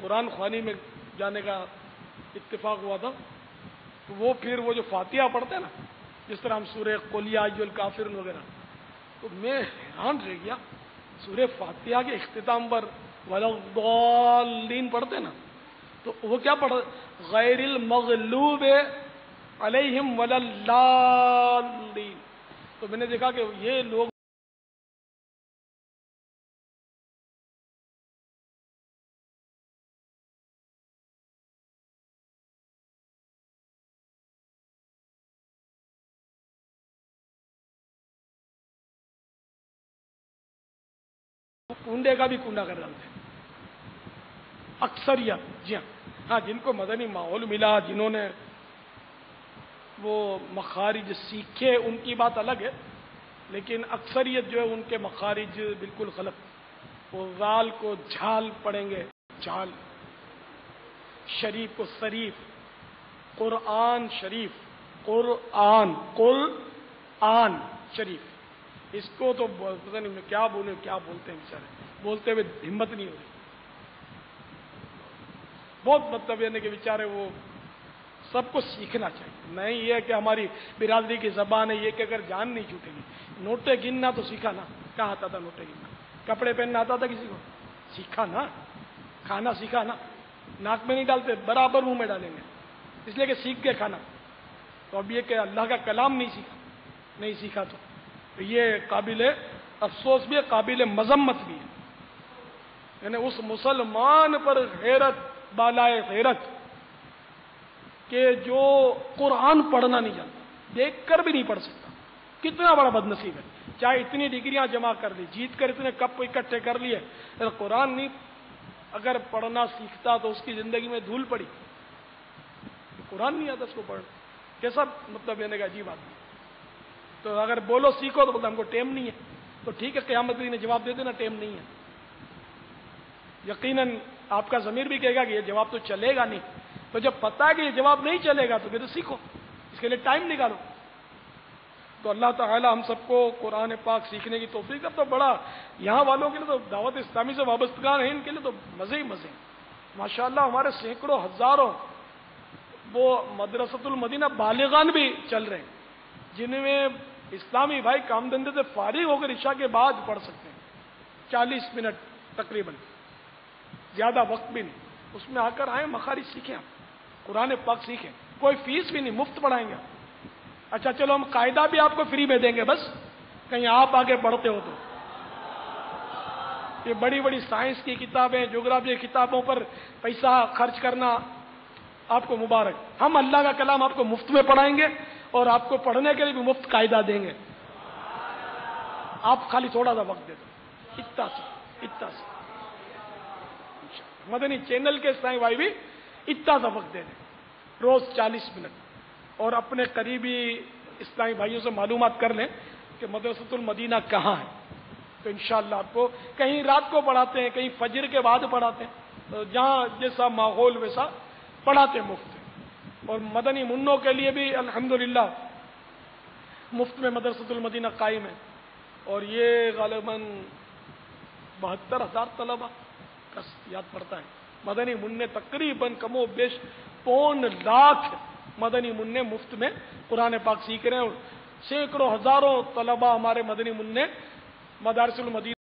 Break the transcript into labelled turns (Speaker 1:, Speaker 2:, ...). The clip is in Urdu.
Speaker 1: قرآن خوانی میں جانے کا اتفاق ہوا تھا، تو وہ پھر وہ جو فاتحہ پڑھتے ہیں نا، جس طرح ہم سورہ قل یا ایھا الکافرون وغیرہ، تو میں حیران رہ گیا، سورہ فاتحہ کے اختتام پر ولا الضالین پڑھتے ہیں نا، تو وہ کیا پڑھ غیر المغلوب علیہم ولا الضالین. تو میں نے دیکھا کہ یہ لوگ کنڈے کا بھی کنڈا کر ڈالتے ہیں اکثریت. جی ہاں، جن کو مدنی ماحول ملا، جنہوں نے وہ مخارج سیکھے، ان کی بات الگ ہے، لیکن اکثریت جو ہے ان کے مخارج بالکل غلط. وہ زال کو جھال پڑھیں گے، جھال، شریف کو شریف، قرآن شریف، قرآن شریف. اس کو تو پتہ نہیں میں کیا بولوں، کیا بولتے ہیں بیچارے، بولتے ہوئے ہمت نہیں ہو رہی. بہت مطلب یعنی کہ بیچارے وہ سب کو سیکھنا چاہیے. نہیں یہ کہ ہماری برادری کی زبان ہے، یہ کہ اگر جان نہیں چھوٹے گی. نوٹے گننا تو سیکھا نا، کہاں آتا تھا نوٹے گننا؟ کپڑے پہننا آتا تھا کسی کو؟ سیکھا نا. کھانا سیکھا نا، ناک میں نہیں ڈالتے، برابر منہ میں ڈالیں گے، اس لیے کہ سیکھ کے کھانا. تو اب یہ کہ اللہ کا کلام نہیں سیکھا تو یہ قابل افسوس بھی ہے، قابل مذمت بھی ہے. یعنی اس مسلمان پر غیرت، بالائے غیرت، کہ جو قرآن پڑھنا نہیں جانتا، دیکھ کر بھی نہیں پڑھ سکتا. کتنا بڑا بد نصیب ہے. چاہے اتنی ڈگریاں جمع کر لی، جیت کر اتنے کپ اکٹھے کر لیے، قرآن نہیں اگر پڑھنا سیکھتا تو اس کی زندگی میں دھول پڑی. قرآن نہیں آتا اس کو پڑھنا، کیسا مطلب یعنی کہ عجیب آدمی. تو اگر بولو سیکھو تو بولتا ہم کو ٹائم نہیں ہے. تو ٹھیک ہے، قیامت نے جواب دے دینا ٹائم نہیں ہے. یقیناً آپ کا ضمیر بھی کہے گا کہ یہ جواب تو چلے گا نہیں. تو جب پتا ہے کہ یہ جواب نہیں چلے گا تو پھر سیکھو، اس کے لیے ٹائم نکالو. تو اللہ تعالی ہم سب کو قرآن پاک سیکھنے کی توفیق. اب تو بڑا یہاں والوں کے لیے تو دعوت اسلامی سے وابستگان ہیں، ان کے لیے تو مزے ہی مزے. ماشاءاللہ ہمارے سینکڑوں ہزاروں وہ مدرسۃ المدینہ بالغان بھی چل رہے ہیں، جن میں اسلامی بھائی کام دھندے سے فارغ ہو کر عشاء کے بعد پڑھ سکتے ہیں. 40 منٹ تقریباً، زیادہ وقت بھی نہیں. اس میں آ کر آئیں، مخارج سیکھیں، ہم قرآن پاک سیکھیں. کوئی فیس بھی نہیں، مفت پڑھائیں گے. اچھا چلو ہم قاعدہ بھی آپ کو فری میں دیں گے، بس کہیں آپ آگے پڑھتے ہو تو. یہ بڑی بڑی سائنس کی کتابیں، جغرافیہ کی کتابوں پر پیسہ خرچ کرنا آپ کو مبارک. ہم اللہ کا کلام آپ کو مفت میں پڑھائیں گے اور آپ کو پڑھنے کے لیے بھی مفت قاعدہ دیں گے. آپ خالی تھوڑا سا وقت دے دو، اتنا سا. مدنی چینل کے اسلامی بھائی بھی اتنا سا وقت دے دیں، روز 40 منٹ. اور اپنے قریبی اسلامی بھائیوں سے معلومات کر لیں کہ مدرسۃ المدینہ کہاں ہے. تو انشاءاللہ آپ کو کہیں رات کو پڑھاتے ہیں، کہیں فجر کے بعد پڑھاتے ہیں، تو جہاں جیسا ماحول ویسا پڑھاتے ہیں مفت. اور مدنی منوں کے لیے بھی الحمدللہ مفت میں مدرسۃ المدینہ قائم ہے. اور یہ غالباً 72,000 طلبہ کا یاد پڑتا ہے. مدنی منع تقریباً کم و بیش 1.25 لاکھ مدنی منع مفت میں قرآن پاک سیکھ رہے ہیں. اور سینکڑوں ہزاروں طلبہ ہمارے مدنی منع مدارس المدینہ